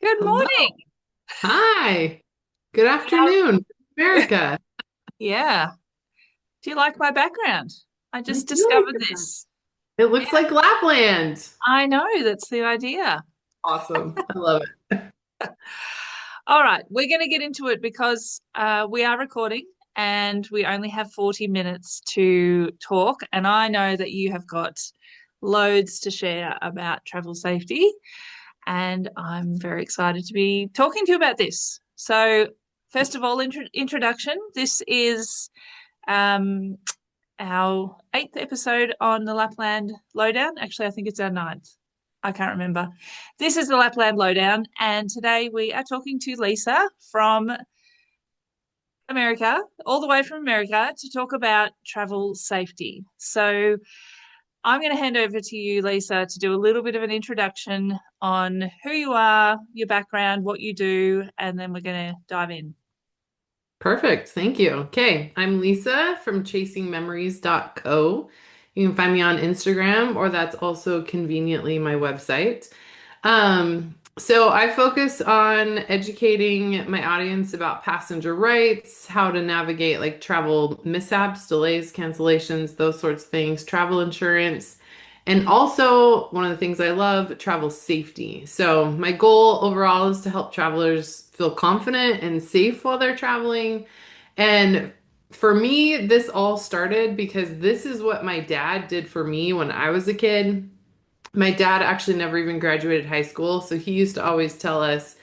Good Hello. morning. Hi. Good How- afternoon, America. Yeah. Do you like my background? I I just do like discovered your background. this. It Yeah, looks like Lapland. I know. That's the idea. Awesome. I love it. All right. We're going to get into it because we are recording and we only have 40 minutes to talk. And I know that you have got loads to share about travel safety. And I'm very excited to be talking to you about this. So, first of all, introduction. This is um, our eighth episode on the Lapland Lowdown. Actually, I think it's our ninth. I can't remember. This is the Lapland Lowdown, and today we are talking to Lisa from America, all the way from America, to talk about travel safety. So I'm going to hand over to you, Lisa, to do a little bit of an introduction on who you are, your background, what you do, and then we're going to dive in. Perfect. Thank you. Okay. I'm Lisa from chasingmemories.co. You can find me on Instagram, or that's also conveniently my website. So I focus on educating my audience about passenger rights, how to navigate like travel mishaps, delays, cancellations, those sorts of things, travel insurance, and also one of the things I love, travel safety. So my goal overall is to help travelers feel confident and safe while they're traveling. And for me, this all started because this is what my dad did for me when I was a kid. My dad actually never even graduated high school, so he used to always tell us,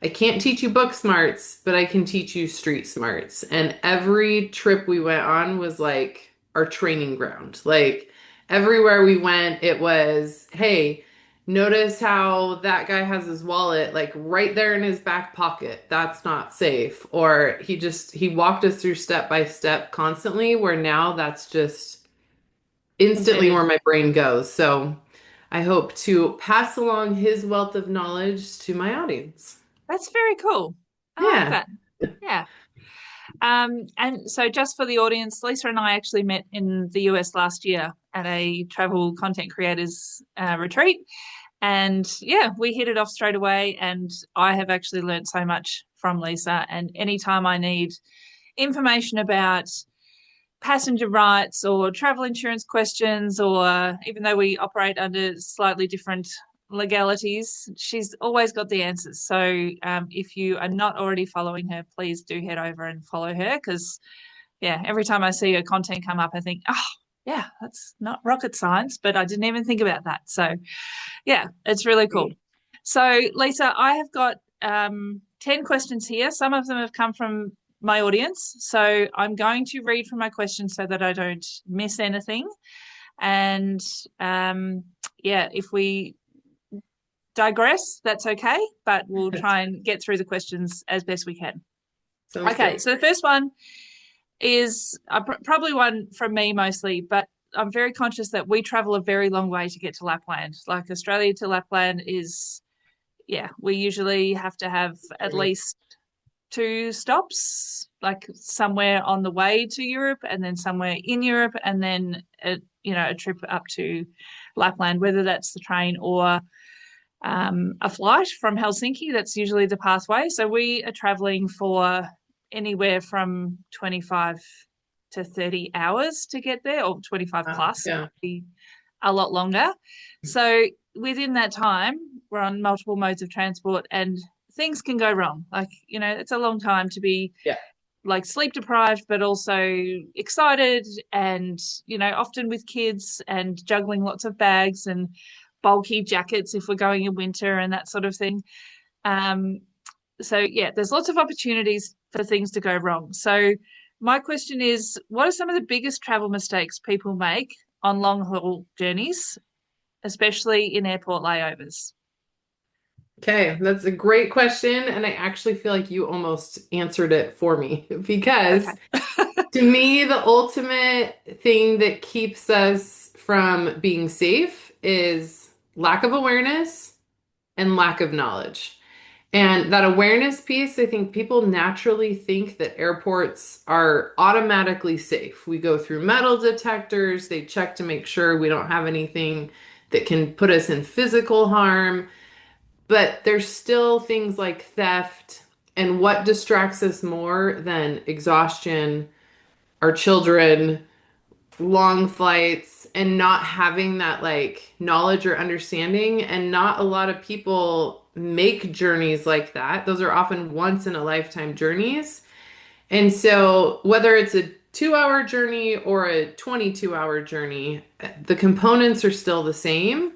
I can't teach you book smarts, but I can teach you street smarts. And every trip we went on was like our training ground. Like everywhere we went, it was, hey, notice how that guy has his wallet like right there in his back pocket. That's not safe. Or he walked us through step by step constantly, where now that's just instantly Embedded. where my brain goes. So I hope to pass along his wealth of knowledge to my audience. That's very cool. I like Yeah. that. Yeah. And so, just for the audience, Lisa and I actually met in the US last year at a travel content creators retreat. And yeah, we hit it off straight away. And I have actually learned so much from Lisa. And anytime I need information about passenger rights or travel insurance questions, or even though we operate under slightly different legalities, she's always got the answers. So if you are not already following her, please do head over and follow her because, yeah, every time I see her content come up, I think, oh, yeah, that's not rocket science, but I didn't even think about that. So, yeah, it's really cool. So, Lisa, I have got 10 questions here. Some of them have come from my audience. So, I'm going to read from my questions so that I don't miss anything. And yeah, if we digress, that's okay, but we'll try and get through the questions as best we can. Sounds Okay, good. so the first one is probably one from me mostly, but I'm very conscious that we travel a very long way to get to Lapland. Like Australia to Lapland is, yeah, we usually have to have at least two stops, like somewhere on the way to Europe and then somewhere in Europe and then a trip up to Lapland, whether that's the train or a flight from Helsinki. That's usually the pathway. So we are traveling for anywhere from 25 to 30 hours to get there, or 25 plus. It Yeah. could be a lot longer. So within that time, we're on multiple modes of transport and things can go wrong. Like, it's a long time to be Yeah. like sleep deprived, but also excited and, often with kids and juggling lots of bags and bulky jackets if we're going in winter and that sort of thing. Um, so, yeah, there's lots of opportunities for things to go wrong. So, my question is what are some of the biggest travel mistakes people make on long haul journeys, especially in airport layovers? Okay, that's a great question. And I actually feel like you almost answered it for me because Okay. to me, the ultimate thing that keeps us from being safe is lack of awareness and lack of knowledge. And that awareness piece, I think people naturally think that airports are automatically safe. We go through metal detectors, they check to make sure we don't have anything that can put us in physical harm. but there's still things like theft. And what distracts us more than exhaustion, our children, long flights, and not having that like knowledge or understanding? And not a lot of people make journeys like that. Those are often once in a lifetime journeys. And so, whether it's a 2 hour journey or a 22-hour journey, the components are still the same.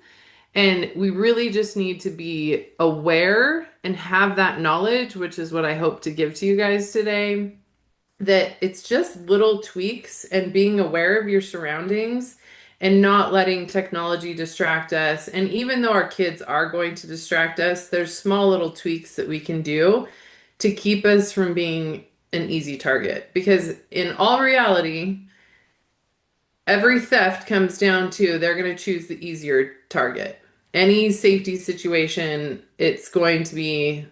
And we really just need to be aware and have that knowledge, which is what I hope to give to you guys today, that it's just little tweaks and being aware of your surroundings and not letting technology distract us. And even though our kids are going to distract us, there's small little tweaks that we can do to keep us from being an easy target. Because in all reality, every theft comes down to they're going to choose the easier target. Any safety situation, it's going to be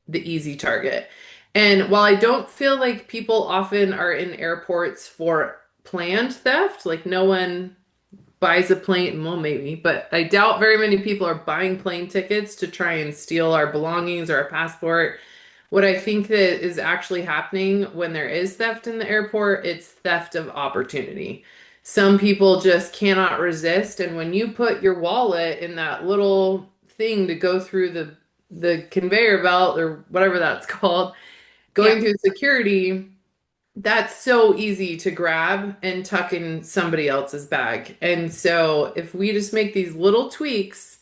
the easy target. And while I don't feel like people often are in airports for planned theft, like no one buys a plane, well, maybe, but I doubt very many people are buying plane tickets to try and steal our belongings or our passport. What I think that is actually happening when there is theft in the airport, it's theft of opportunity. Some people just cannot resist, and when you put your wallet in that little thing to go through the conveyor belt or whatever that's called, Yeah, going through security, that's so easy to grab and tuck in somebody else's bag. And so if we just make these little tweaks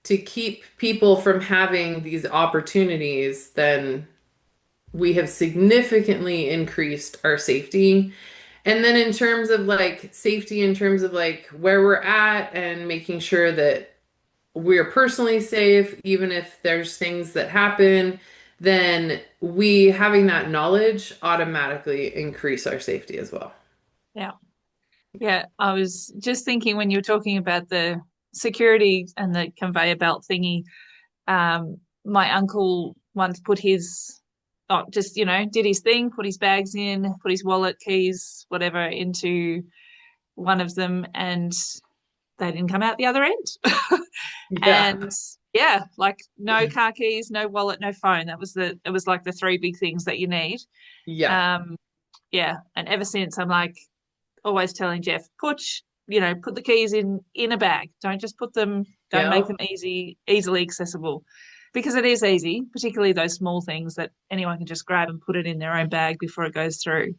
to keep people from having these opportunities, then we have significantly increased our safety. And then in terms of like safety, in terms of like where we're at and making sure that we're personally safe, even if there's things that happen, then we having that knowledge automatically increase our safety as well. yeah, yeah. I was just thinking when you were talking about the security and the conveyor belt thingy, my uncle once put his, oh, just, did his thing, put his bags in, put his wallet, keys, whatever, into one of them, and they didn't come out the other end. Yeah. And yeah, like no car keys, no wallet, no phone. It was like the three big things that you need. Yeah. Um, yeah. And ever since I'm like always telling Jeff, put the keys in a bag. Don't make them Yep. easily accessible. Because it is easy, particularly those small things that anyone can just grab and put it in their own bag before it goes through.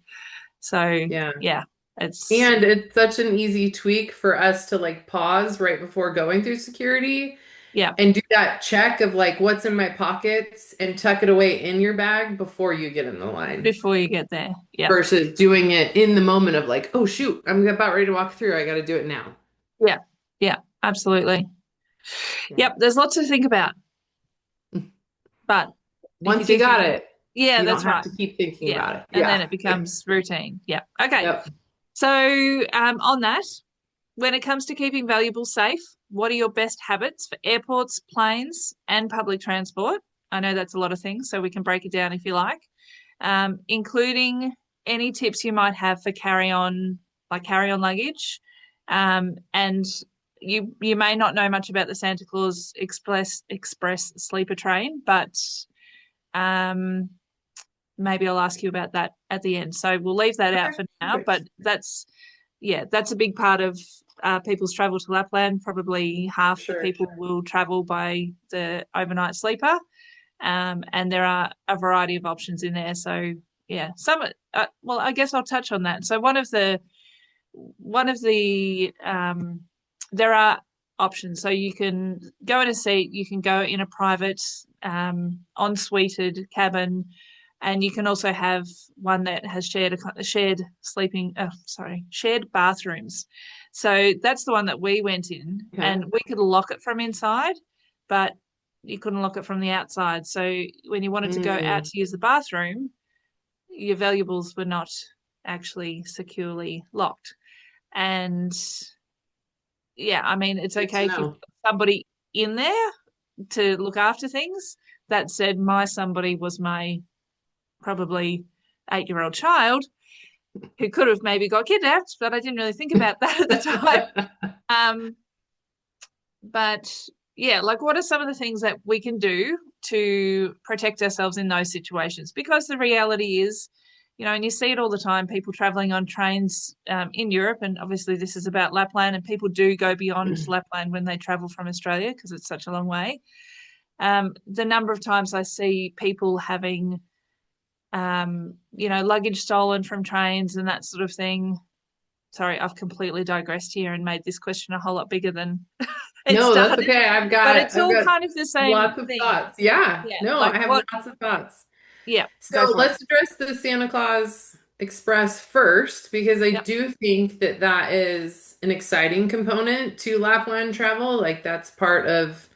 So Yeah. yeah, it's And it's such an easy tweak for us to like pause right before going through security yeah, and do that check of like what's in my pockets and tuck it away in your bag before you get in the line before you get there. Yeah. versus doing it in the moment of like, oh shoot, I'm about ready to walk through. I got to do it now. Yeah. Yeah, absolutely. Yeah. Yep, there's lots to think about. But if you Once you do think got about it, yeah, you don't that's have right. to keep thinking Yeah. about it. And then Yeah. it becomes routine. Yeah. Okay. Yep. So on that, when it comes to keeping valuables safe, what are your best habits for airports, planes, and public transport? I know that's a lot of things, so we can break it down if you like, including any tips you might have for carry on luggage. And you may not know much about the Santa Claus Express sleeper train, but um, maybe I'll ask you about that at the end. So we'll leave that out Okay. for now. But Perfect. that's a big part of people's travel to Lapland. Probably half the Sure. people will travel by the overnight sleeper, and there are a variety of options in there. So yeah, well, I guess I'll touch on that. So one of the there are options. So you can go in a seat, you can go in a private en-suited cabin, and you can also have one that has shared shared bathrooms. So that's the one that we went in, Okay. and we could lock it from inside, but you couldn't lock it from the outside. So when you wanted to go out Mm, to use the bathroom, your valuables were not actually securely locked. And yeah, I mean, it's good to okay if you've know. got somebody in there to look after things. That said, my somebody was my probably 8-year-old child who could have maybe got kidnapped, but I didn't really think about that at the time. Um, but yeah, like what are some of the things that we can do to protect ourselves in those situations? Because the reality is, and you see it all the time, people traveling on trains in Europe, and obviously this is about Lapland, and people do go beyond Lapland when they travel from Australia because it's such a long way. The number of times I see people having, luggage stolen from trains and that sort of thing. Sorry, I've completely digressed here and made this question a whole lot bigger than it No, that's started. okay. But it's I've all got kind of the same lots of thing. thoughts. Yeah. Yeah. No, Like I have what? lots of thoughts. Yeah. So Go for it. let's address the Santa Claus Express first, because I Yep. do think that that is an exciting component to Lapland travel. Like that's part of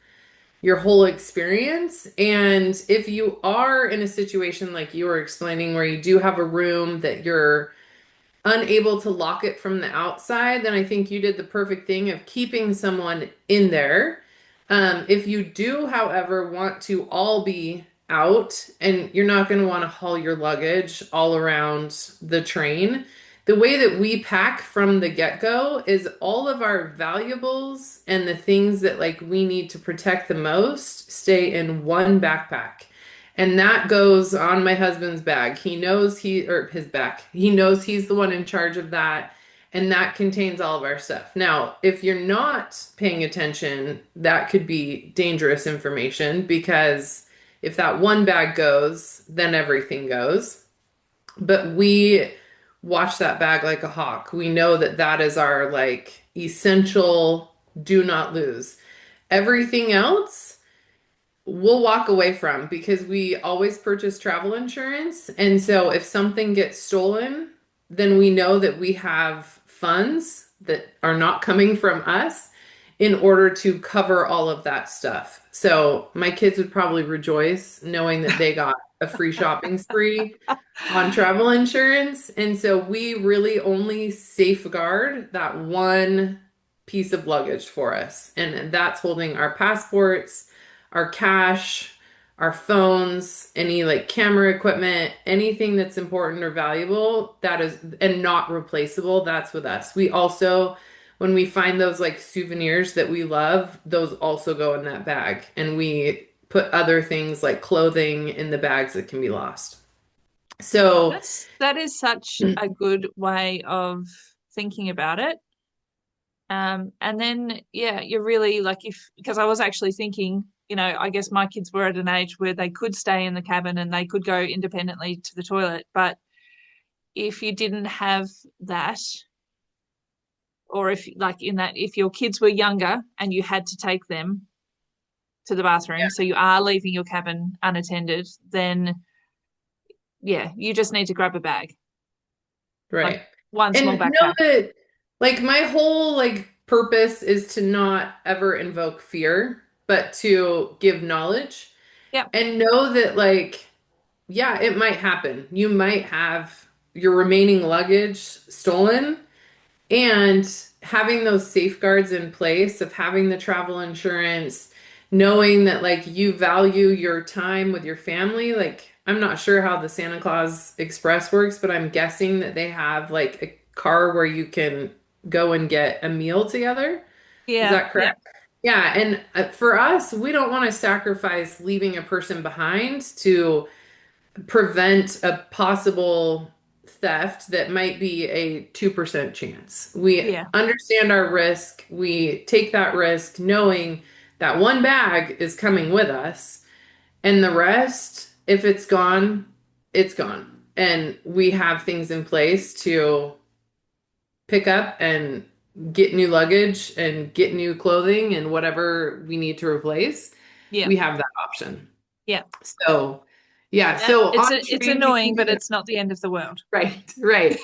your whole experience. And if you are in a situation like you were explaining, where you do have a room that you're unable to lock it from the outside, then I think you did the perfect thing of keeping someone in there. If you do, however, want to all be out and you're not going to want to haul your luggage all around the train, the way that we pack from the get-go is all of our valuables and the things that like we need to protect the most stay in one backpack. And that goes on my husband's bag. Or his back. He knows he's the one in charge of that. And that contains all of our stuff. Now, if you're not paying attention, that could be dangerous information, because if that one bag goes, then everything goes. But we watch that bag like a hawk. We know that that is our like essential do not lose. Everything else we'll walk away from, because we always purchase travel insurance. And so if something gets stolen, then we know that we have funds that are not coming from us in order to cover all of that stuff. So my kids would probably rejoice knowing that they got a free shopping spree on travel insurance. And so we really only safeguard that one piece of luggage for us. And that's holding our passports, our cash, our phones, any like camera equipment, anything that's important or valuable, that is, and not replaceable, that's with us. We also, when we find those like souvenirs that we love, those also go in that bag. And we put other things like clothing in the bags that can be lost. So, That is such a good way of thinking about it. And then yeah, you're really like if because I was actually thinking, I guess my kids were at an age where they could stay in the cabin and they could go independently to the toilet. But if you didn't have that, or if like in that, if your kids were younger and you had to take them to the bathroom, so you are leaving your cabin unattended, then yeah, you just need to grab a bag, like right. one small And know backpack. that like my whole like purpose is to not ever invoke fear, but to give knowledge, Yep. and know that like yeah, it might happen. You might have your remaining luggage stolen, and having those safeguards in place of having the travel insurance, knowing that like you value your time with your family. Like, I'm not sure how the Santa Claus Express works, but I'm guessing that they have like a car where you can go and get a meal together. Is Yeah. that Yeah. correct? Yeah, and for us, we don't want to sacrifice leaving a person behind to prevent a possible theft that might be a 2% chance. We Yeah. understand our risk. We take that risk knowing that one bag is coming with us, and the rest, if it's gone, it's gone. And we have things in place to pick up and get new luggage and get new clothing and whatever we need to replace. Yeah. We have that option. Yeah. So, yeah, so on It's trains, you can annoying, do but that. it's not the end of the world. Right, right.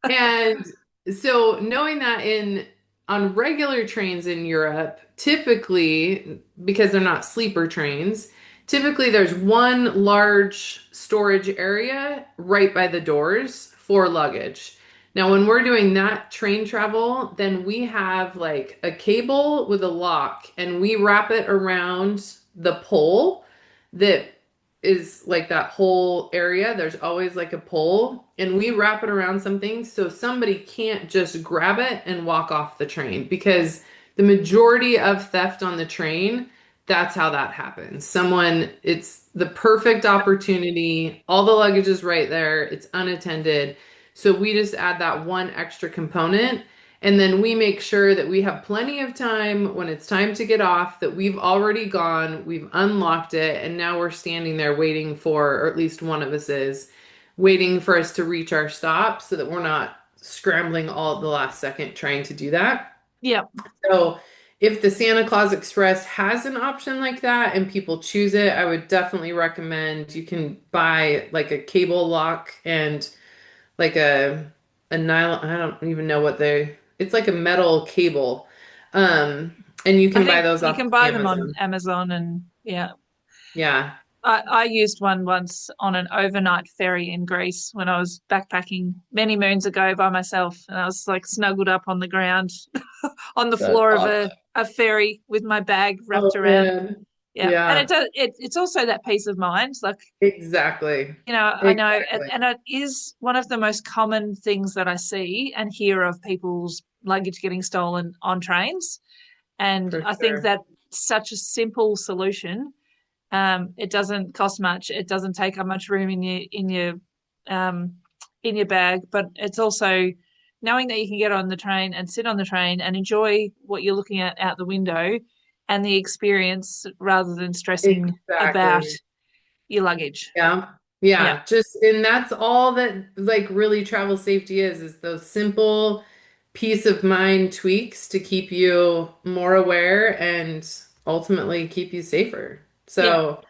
And so knowing that in on regular trains in Europe, typically, because they're not sleeper trains, typically there's one large storage area right by the doors for luggage. Now, when we're doing that train travel, then we have like a cable with a lock, and we wrap it around the pole that is like that whole area. There's always like a pole, and we wrap it around something so somebody can't just grab it and walk off the train, because the majority of theft on the train that's how that happens. It's the perfect opportunity. All the luggage is right there. It's unattended. So we just add that one extra component. And then we make sure that we have plenty of time when it's time to get off, that we've already gone, we've unlocked it, and now we're standing there waiting for, or at least one of us is, waiting for us to reach our stop so that we're not scrambling all at the last second trying to do that. Yeah. So if the Santa Claus Express has an option like that and people choose it, I would definitely recommend you can buy like a cable lock and like a nylon, I don't even know what they, it's like a metal cable. And you I can buy think those you off can of buy them on Amazon. Amazon and yeah. Yeah. I used one once on an overnight ferry in Greece when I was backpacking many moons ago by myself, and I was like snuggled up on the ground on the That's floor of awesome. a ferry with my bag wrapped Oh around. man. Yeah, and Yeah, it's also that peace of mind. Like, exactly. I know, Exactly. and it is one of the most common things that I see and hear of people's luggage getting stolen on trains. And For I think sure. that such a simple solution. It doesn't cost much. It doesn't take up much room um, in your bag, but it's also knowing that you can get on the train and sit on the train and enjoy what you're looking at out the window and the experience rather than stressing about Exactly. your luggage. Yeah. Yeah, Yeah. Just, and that's all that like really travel safety is those simple peace of mind tweaks to keep you more aware and ultimately keep you safer. yeah, So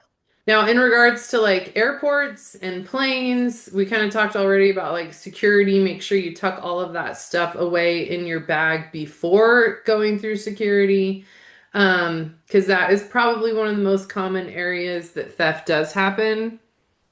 now in regards to like airports and planes, we kind of talked already about like security. Make sure you tuck all of that stuff away in your bag before going through security. Because that is probably one of the most common areas that theft does happen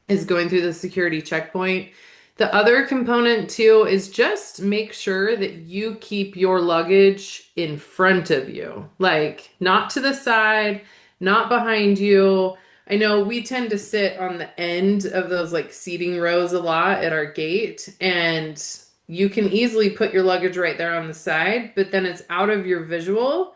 is going through the security checkpoint. The other component too is just make sure that you keep your luggage in front of you, like not to the side, not behind you. I know we tend to sit on the end of those like seating rows a lot at our gate, and you can easily put your luggage right there on the side, but then it's out of your visual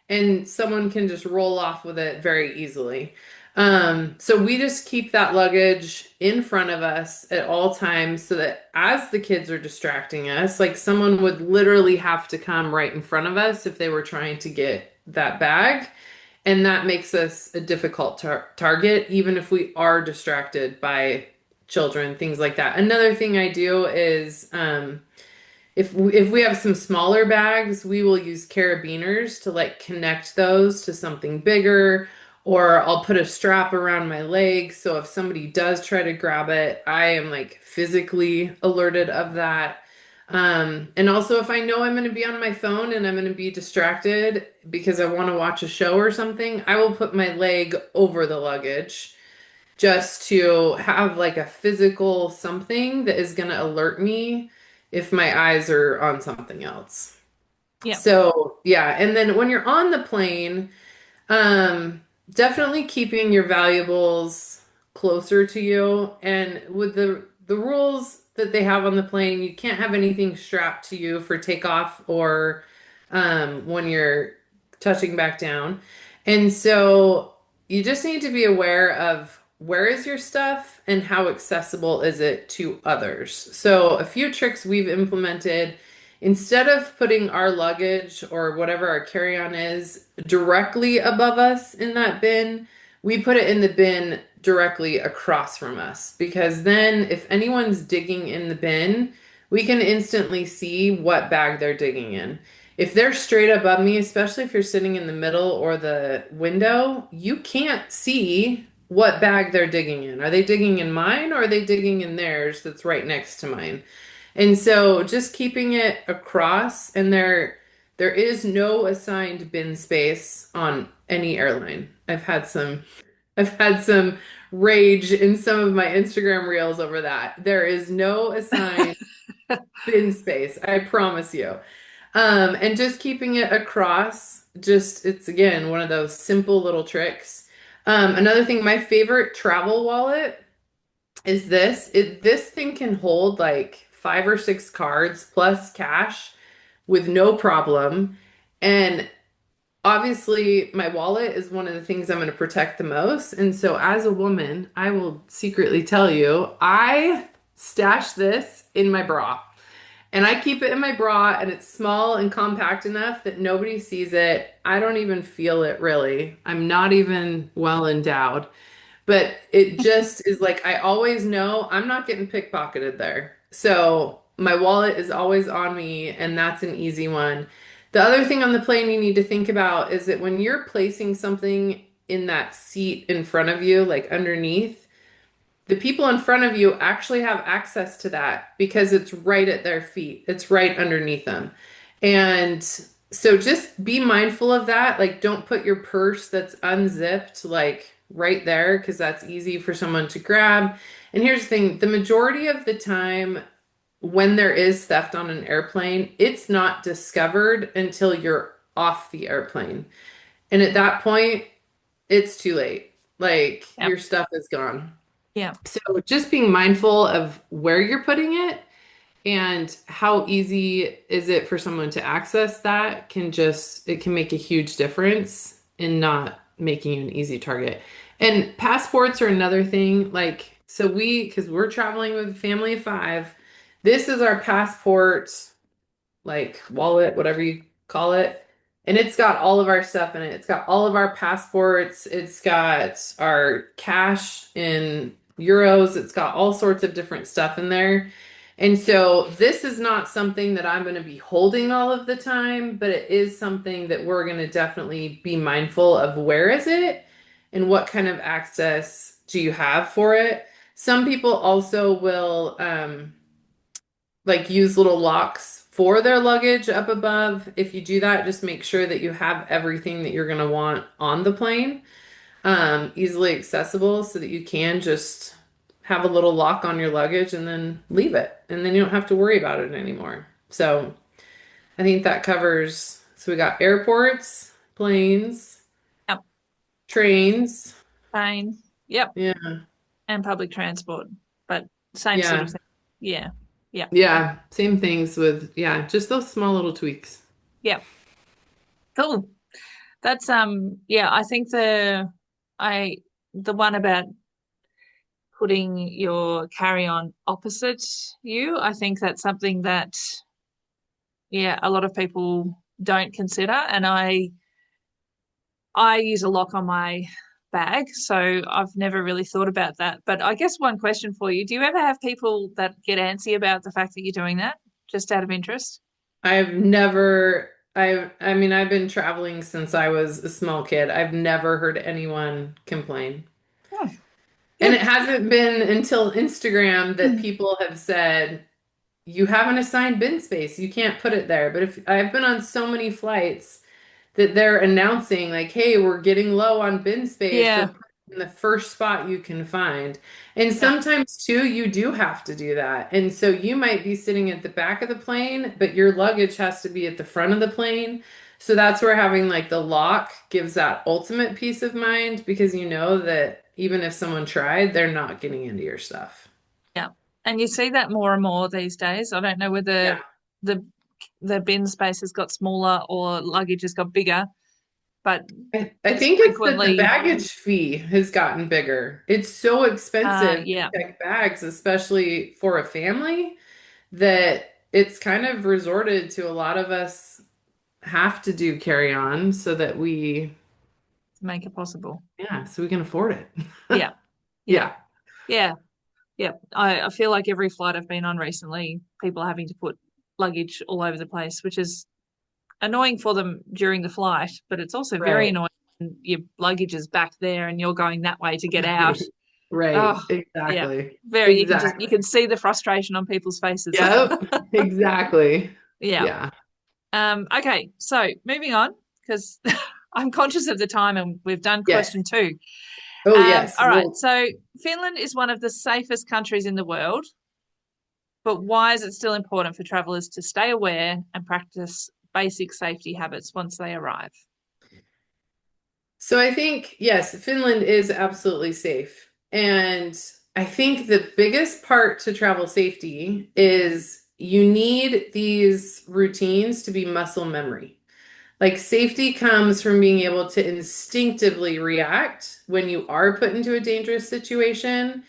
and someone can just roll off with it very easily. So we just keep that luggage in front of us at all times so that as the kids are distracting us, like someone would literally have to come right in front of us if they were trying to get that bag. And that makes us a difficult target, even if we are distracted by children, things like that. Another thing I do is if we have some smaller bags, we will use carabiners to like connect those to something bigger, or I'll put a strap around my leg so if somebody does try to grab it, I am like physically alerted of that. And also if I know I'm going to be on my phone and I'm going to be distracted because I want to watch a show or something, I will put my leg over the luggage just to have like a physical something that is going to alert me if my eyes are on something else. yeah, So, yeah. And then when you're on the plane, definitely keeping your valuables closer to you. And with the rules that they have on the plane, you can't have anything strapped to you for takeoff or when you're touching back down. And so you just need to be aware of where is your stuff and how accessible is it to others. So a few tricks we've implemented. Instead of putting our luggage or whatever our carry-on is directly above us in that bin, we put it in the bin directly across from us because then if anyone's digging in the bin, we can instantly see what bag they're digging in. If they're straight above me, especially if you're sitting in the middle or the window, you can't see what bag they're digging in. Are they digging in mine or are they digging in theirs that's right next to mine? And so just keeping it across and there is no assigned bin space on any airline. I've had some rage in some of my Instagram reels over that. There is no assigned bin space, I promise you. And just keeping it across, just it's again one of those simple little tricks. Another thing, my favorite travel wallet is this. This thing can hold like 5 or 6 cards plus cash with no problem. And obviously my wallet is one of the things I'm going to protect the most. And so as a woman, I will secretly tell you, I stash this in my bra. And I keep it in my bra and it's small and compact enough that nobody sees it. I don't even feel it really. I'm not even well endowed. But it just is like I always know I'm not getting pickpocketed there. So my wallet is always on me, and that's an easy one. The other thing on the plane you need to think about is that when you're placing something in that seat in front of you, like underneath, the people in front of you actually have access to that because it's right at their feet. It's right underneath them. And so just be mindful of that. Like, don't put your purse that's unzipped, like right there, because that's easy for someone to grab. And here's the thing, the majority of the time, when there is theft on an airplane, it's not discovered until you're off the airplane. And at that point, it's too late. Like, Yep. your stuff is gone. Yeah. So just being mindful of where you're putting it and how easy is it for someone to access that it can make a huge difference in not making you an easy target. And passports are another thing. Like, so because we're traveling with a family of five, this is our passport like wallet, whatever you call it. And it's got all of our stuff in it. It's got all of our passports. It's got our cash in euros. It's got all sorts of different stuff in there. And so this is not something that I'm going to be holding all of the time, but it is something that we're going to definitely be mindful of where is it and what kind of access do you have for it. Some people also will like use little locks for their luggage up above. If you do that, just make sure that you have everything that you're going to want on the plane, easily accessible so that you can just have a little lock on your luggage and then leave it. And then you don't have to worry about it anymore. So I think that covers. So we got airports, planes, Yep. trains. Fine. Yep. Yeah. And public transport, but same sort of Yeah. thing. Yeah. Yeah. Yeah. Same things with, yeah, just those small little tweaks. Yeah. Cool. That's yeah, I think I the one about putting your carry-on opposite you, I think that's something that yeah, a lot of people don't consider. And I use a lock on my bag, so I've never really thought about that. But I guess one question for you, do you ever have people that get antsy about the fact that you're doing that, just out of interest? I mean, I've been traveling since I was a small kid. I've never heard anyone complain. Hmm, And it good. hasn't been until Instagram that people have said, you have an assigned bin space. You can't put it there. But if I've been on so many flights that they're announcing like, hey, we're getting low on bin space, so Yeah, put it in the first spot you can find. And yeah, sometimes too, you do have to do that. And so you might be sitting at the back of the plane, but your luggage has to be at the front of the plane. So that's where having like the lock gives that ultimate peace of mind because you know that even if someone tried, they're not getting into your stuff. yeah. And you see that more and more these days. I don't know whether Yeah. the the bin space has got smaller or luggage has got bigger, but I just think it's that the frequently, baggage fee has gotten bigger. It's so expensive to yeah, check bags, especially for a family, that it's kind of resorted to a lot of us have to do carry on so that to make it possible. yeah, so we can afford it. Yeah, yeah, Yeah. yeah, yeah. I feel like every flight I've been on recently, people are having to put luggage all over the place, which is annoying for them during the flight, but it's also very Right. annoying when your luggage is back there and you're going that way to get out. Right. Oh, yeah. Exactly. Very, you Exactly. can see the frustration on people's faces. Yep. Exactly. Yeah. Yeah. Okay, so moving on, because I'm conscious of the time and we've done Yes. question two. Oh, yes. All right, Well, so Finland is one of the safest countries in the world, but why is it still important for travelers to stay aware and practice basic safety habits once they arrive? so I think, yes, Finland is absolutely safe. And I think the biggest part to travel safety is you need these routines to be muscle memory. Like safety comes from being able to instinctively react when you are put into a dangerous situation.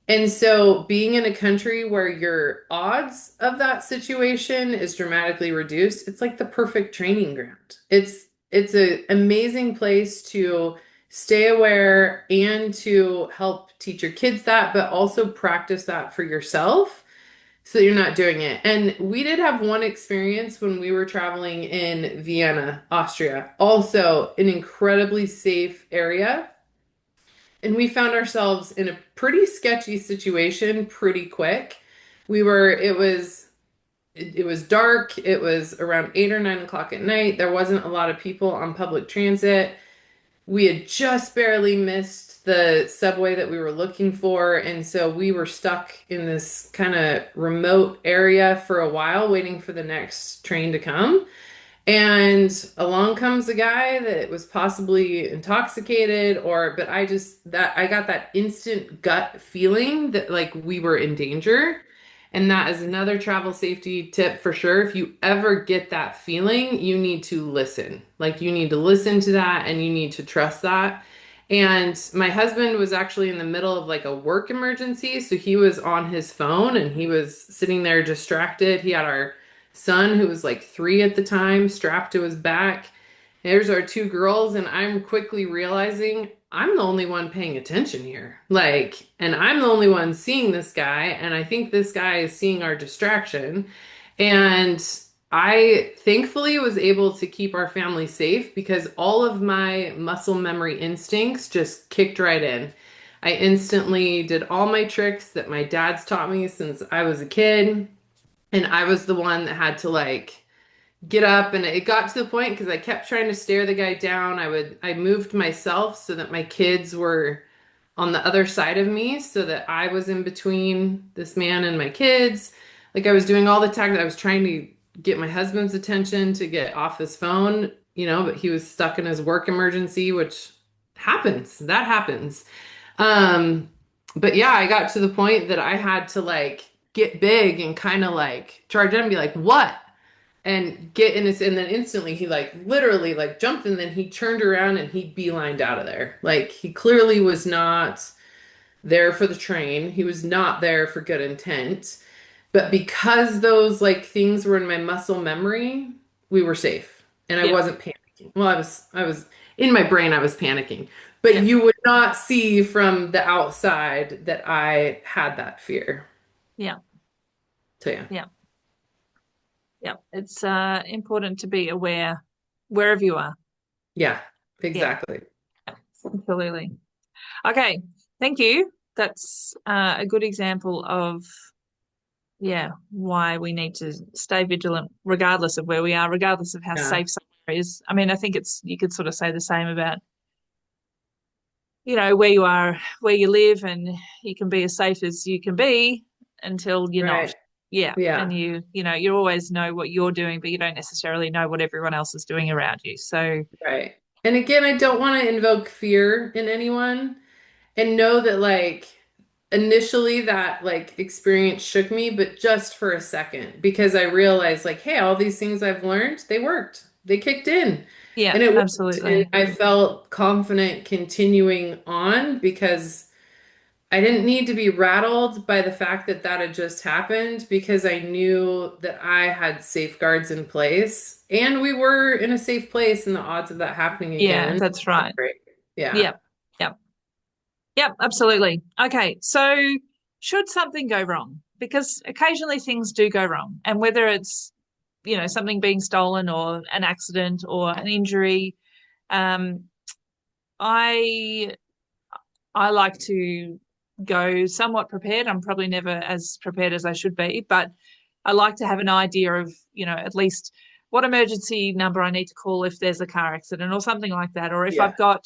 And so being in a country where your odds of that situation is dramatically reduced, it's like the perfect training ground. It's an amazing place to stay aware and to help teach your kids that, but also practice that for yourself so you're not doing it. And we did have one experience when we were traveling in Vienna, Austria, also an incredibly safe area. And we found ourselves in a pretty sketchy situation pretty quick. It was dark. It was around 8 or 9 o'clock at night. There wasn't a lot of people on public transit. We had just barely missed the subway that we were looking for. And so we were stuck in this kind of remote area for a while, waiting for the next train to come. And along comes a guy that was possibly intoxicated but I got that instant gut feeling that like we were in danger. And that is another travel safety tip for sure. If you ever get that feeling, you need to listen. Like you need to listen to that and you need to trust that. And my husband was actually in the middle of like a work emergency. So he was on his phone and he was sitting there distracted. He had our son, who was like 3 at the time, strapped to his back. There's our 2 girls, and I'm quickly realizing I'm the only one paying attention here. Like, and I'm the only one seeing this guy, and I think this guy is seeing our distraction. And I thankfully was able to keep our family safe because all of my muscle memory instincts just kicked right in. I instantly did all my tricks that my dad's taught me since I was a kid. And I was the one that had to like get up, and it got to the point because I kept trying to stare the guy down. I moved myself so that my kids were on the other side of me so that I was in between this man and my kids. Like I was doing all the tactics. I was trying to get my husband's attention to get off his phone, but he was stuck in his work emergency, which happens. That happens. Um, but yeah, I got to the point that I had to like get big and kind of like charge in and be like, what? And get in this, and then instantly he like literally like jumped and then he turned around and he beelined out of there. Like he clearly was not there for the train. He was not there for good intent. But because those like things were in my muscle memory, we were safe. And I Yeah, wasn't panicking. Well, I was in my brain, I was panicking. But yeah, you would not see from the outside that I had that fear. yeah, So yeah. yeah, yeah. It's important to be aware wherever you are. Yeah, Yeah, exactly. absolutely. Okay, thank you. That's a good example of, yeah, why we need to stay vigilant regardless of where we are, regardless of how Yeah. safe somewhere is. I mean, I think you could sort of say the same about, where you are, where you live, and you can be as safe as you can be until you're not. Right. Yeah. And Yeah. you always know what you're doing, but you don't necessarily know what everyone else is doing around you. So, Right. And again, I don't want to invoke fear in anyone and know that like initially that like experience shook me, but just for a second because I realized like, hey, all these things I've learned, they worked. They kicked in. yeah, And it worked. And absolutely. I felt confident continuing on because I didn't need to be rattled by the fact that that had just happened because I knew that I had safeguards in place and we were in a safe place and the odds of that happening Yeah, again that's are right. great. Yeah. Yeah. Yeah. Yep, absolutely. Okay, so should something go wrong? Because occasionally things do go wrong, and whether it's something being stolen or an accident or an injury, um, I I like to go somewhat prepared. I'm probably never as prepared as I should be, but I like to have an idea of at least what emergency number I need to call if there's a car accident or something like that, or if Yeah. I've got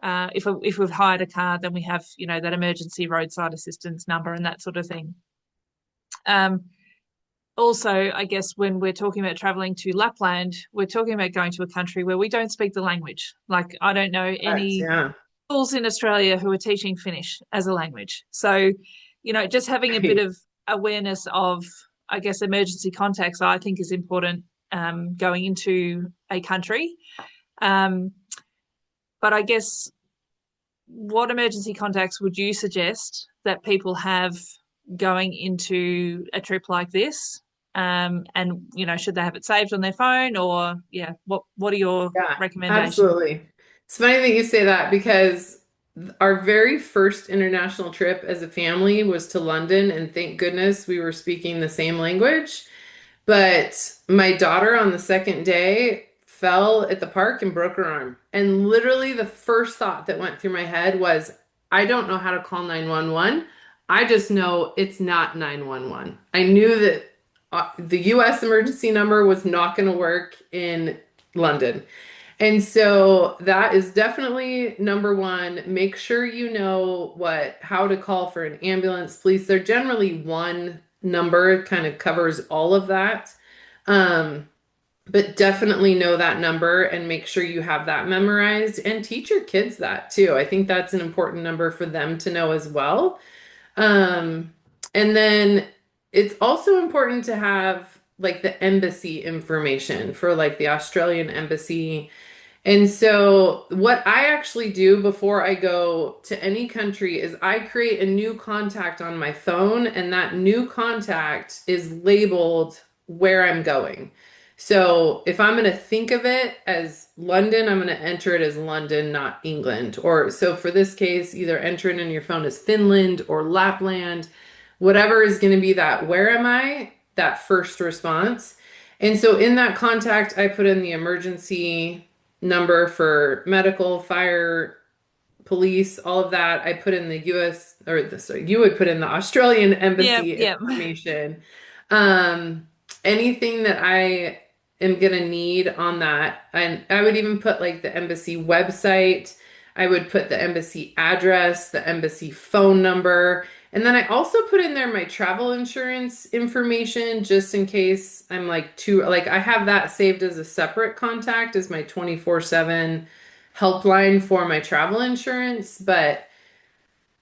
if we've hired a car, then we have that emergency roadside assistance number and that sort of thing. Um, Also, I guess when we're talking about traveling to Lapland, we're talking about going to a country where we don't speak the language. Like I don't know Correct. any Yeah. schools in Australia who are teaching Finnish as a language. So, just having a bit Right. of awareness of, I guess, emergency contacts, I think is important. going into a country. Um, but I guess what emergency contacts would you suggest that people have going into a trip like this? And should they have it saved on their phone, or yeah, what are your Yeah, recommendations? absolutely. It's funny that you say that because our very first international trip as a family was to London, and thank goodness we were speaking the same language. But my daughter on the second day fell at the park and broke her arm. And literally the first thought that went through my head was, I don't know how to call 911. I just know it's not 911. I knew that the US emergency number was not going to work in London. And so that is definitely number one. Make sure you know how to call for an ambulance, police. They're generally one number, kind of covers all of that. Um, but definitely know that number and make sure you have that memorized and teach your kids that too. I think that's an important number for them to know as well. Um, and then it's also important to have like the embassy information for like the Australian embassy, and so, what I actually do before I go to any country is I create a new contact on my phone, and that new contact is labeled where I'm going. So, if I'm going to think of it as London, I'm going to enter it as London, not England. Or so for this case, either enter it in your phone as Finland or Lapland, whatever is going to be that where am I, that first response. And so, in that contact, I put in the emergency number for medical, fire, police, all of that. I put in the US sorry, you would put in the Australian Yeah, embassy yeah, information. Um, Anything that I am gonna need on that. And I would even put like the embassy website. I would put the embassy address, the embassy phone number. And then I also put in there my travel insurance information just in case I'm like I have that saved as a separate contact as my 24/7 helpline for my travel insurance, but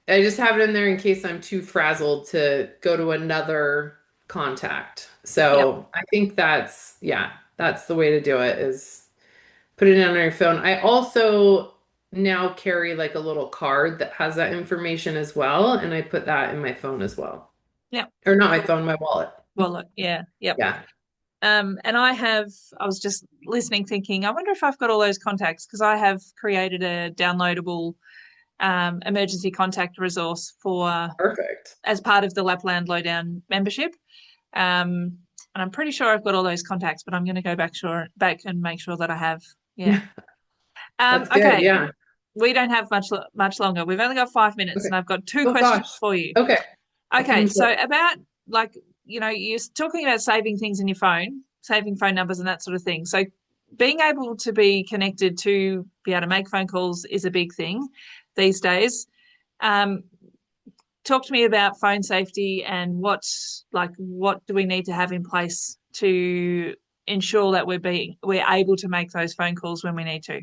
I just have it in there in case I'm too frazzled to go to another contact. yep, So I think yeah, that's the way to do it is put it on your phone. I also now carry like a little card that has that information as well, and I put that in my phone as well. yep. Or not my Cool. phone, my wallet. Wallet, yeah, yep. Yeah. And I was just listening, thinking, I wonder if I've got all those contacts because I have created a downloadable emergency contact resource for Perfect. as part of the Lapland Lowdown membership. And I'm pretty sure I've got all those contacts, but I'm going to go back and make sure that I have. Yeah. That's good. Okay. Yeah. We don't have much longer. We've only got 5 minutes, Okay. and I've got two Oh questions gosh. for you. Okay. I Okay, can so flip. about like you're talking about saving things in your phone, saving phone numbers and that sort of thing. So being able to be connected to be able to make phone calls is a big thing these days. Um, Talk to me about phone safety and what do we need to have in place to ensure that we're able to make those phone calls when we need to.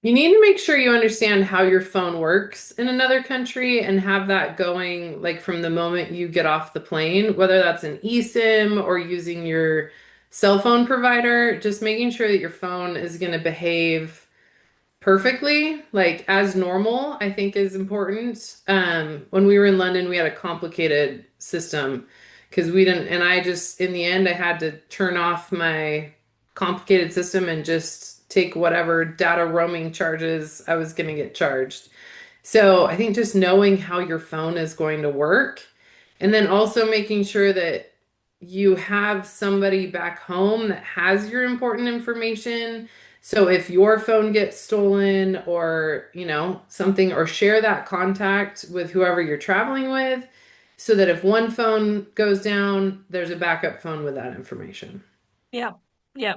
You need to make sure you understand how your phone works in another country and have that going like from the moment you get off the plane, whether that's an eSIM or using your cell phone provider, just making sure that your phone is going to behave perfectly, like as normal, I think is important. When we were in London, we had a complicated system because we didn't, and I just, in the end, I had to turn off my complicated system and just take whatever data roaming charges I was going to get charged. So I think just knowing how your phone is going to work and then also making sure that you have somebody back home that has your important information. So if your phone gets stolen or, something, or share that contact with whoever you're traveling with so that if one phone goes down, there's a backup phone with that information. Yeah, yeah,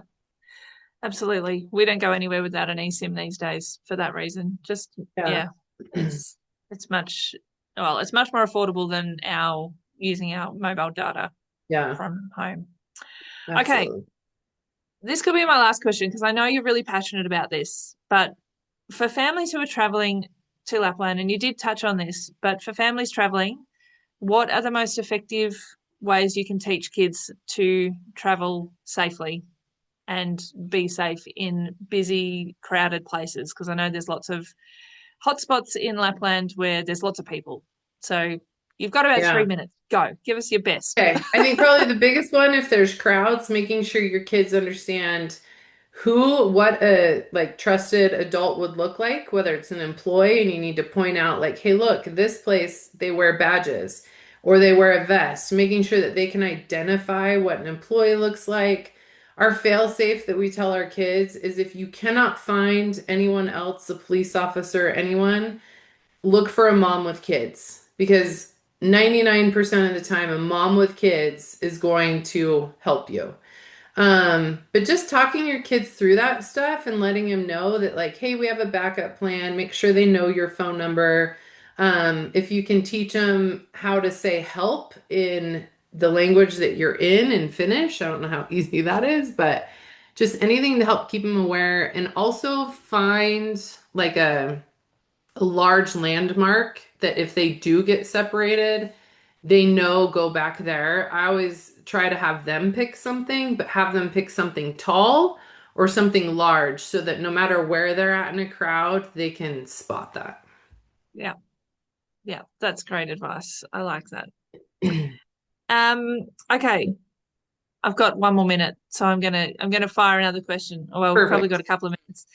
absolutely. We don't go anywhere without an eSIM these days for that reason. Just Yeah. yeah, it's it's much it's much more affordable than our using our mobile data Yeah, from home. Okay, absolutely. this could be my last question because I know you're really passionate about this, but for families who are traveling to Lapland, and you did touch on this, but for families traveling, what are the most effective ways you can teach kids to travel safely and be safe in busy, crowded places. Because I know there's lots of hotspots in Lapland where there's lots of people. So you've got about Yeah. 3 minutes. Go. Give us your best. Okay. I think probably the biggest one, if there's crowds, making sure your kids understand what a like trusted adult would look like, whether it's an employee and you need to point out like, hey, look, this place they wear badges or they wear a vest, making sure that they can identify what an employee looks like. Our fail safe that we tell our kids is if you cannot find anyone else, a police officer, anyone, look for a mom with kids because 99% of the time, a mom with kids is going to help you. But just talking your kids through that stuff and letting them know that, like, hey, we have a backup plan. Make sure they know your phone number. If you can teach them how to say help in the language that you're in Finnish, I don't know how easy that is, but just anything to help keep them aware and also find like a large landmark that if they do get separated, they know go back there. I always try to have them pick something, but have them pick something tall or something large so that no matter where they're at in a crowd, they can spot that. Yeah. Yeah. That's great advice. I like that. Um, okay. I've got 1 more minute, so I'm gonna fire another question. Oh, well, we've probably got Perfect. a couple of minutes.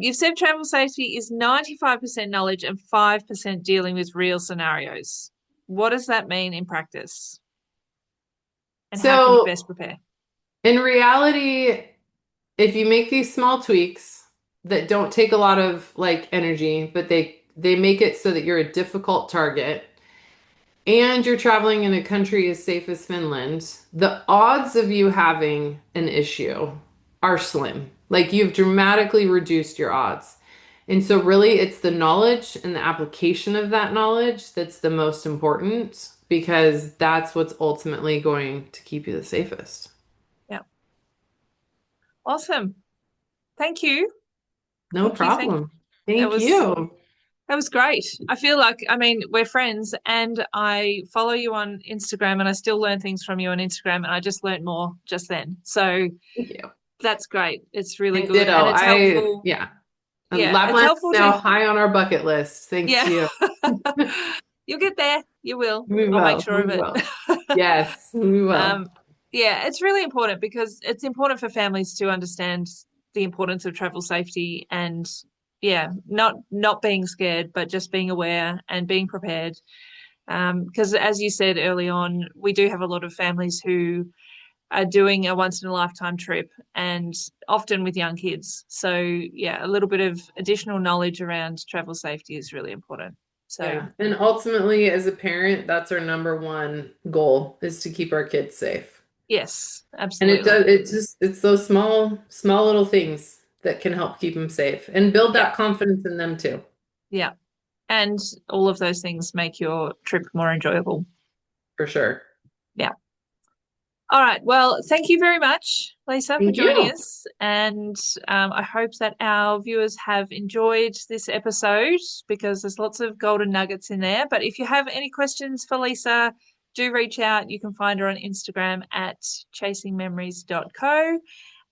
You've said travel safety is 95% knowledge and 5% dealing with real scenarios. What does that mean in practice? And how can you So best prepare? in reality, if you make these small tweaks that don't take a lot of like energy, but they make it so that you're a difficult target, and you're traveling in a country as safe as Finland, the odds of you having an issue are slim. Like you've dramatically reduced your odds. And so, really, it's the knowledge and the application of that knowledge that's the most important because that's what's ultimately going to keep you the safest. Yeah. Awesome. Thank you. No Thank you. Thank you. problem. That Thank was you. that was great. I feel like, I mean, we're friends and I follow you on Instagram and I still learn things from you on Instagram and I just learned more just then. So Thank you. that's great. It's really And good and ditto. it's helpful. Yeah. And Yeah, it's Lapland is helpful now to, high on our bucket list. Thanks yeah. to you. You'll get there. You will. We I'll make will. sure We of it. will. Yes, we will. Um, yeah, it's really important because it's important for families to understand the importance of travel safety and yeah, not being scared, but just being aware and being prepared. Because as you said early on, we do have a lot of families who are doing a once in a lifetime trip and often with young kids. So yeah, a little bit of additional knowledge around travel safety is really important. So Yeah. And ultimately, as a parent, that's our number one goal is to keep our kids safe. yes, And it absolutely. does, it's those small little things that can help keep them safe and build Yeah, that confidence in them too, yeah. And all of those things make your trip more enjoyable. for sure. Yeah. All right. Well, thank you very much, Lisa, for Thank joining you. us. And I hope that our viewers have enjoyed this episode because there's lots of golden nuggets in there. But if you have any questions for Lisa, do reach out. You can find her on Instagram at chasingmemories.co,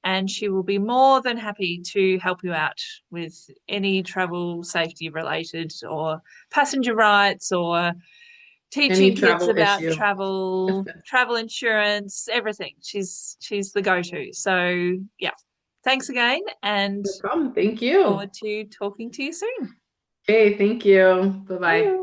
and she will be more than happy to help you out with any travel safety related or passenger rights or Any teaching kids travel about issue. travel insurance, everything. She's the go-to. So yeah. Thanks again and No problem. Thank you. forward to talking to you soon. Okay, thank you. Bye-bye. Bye.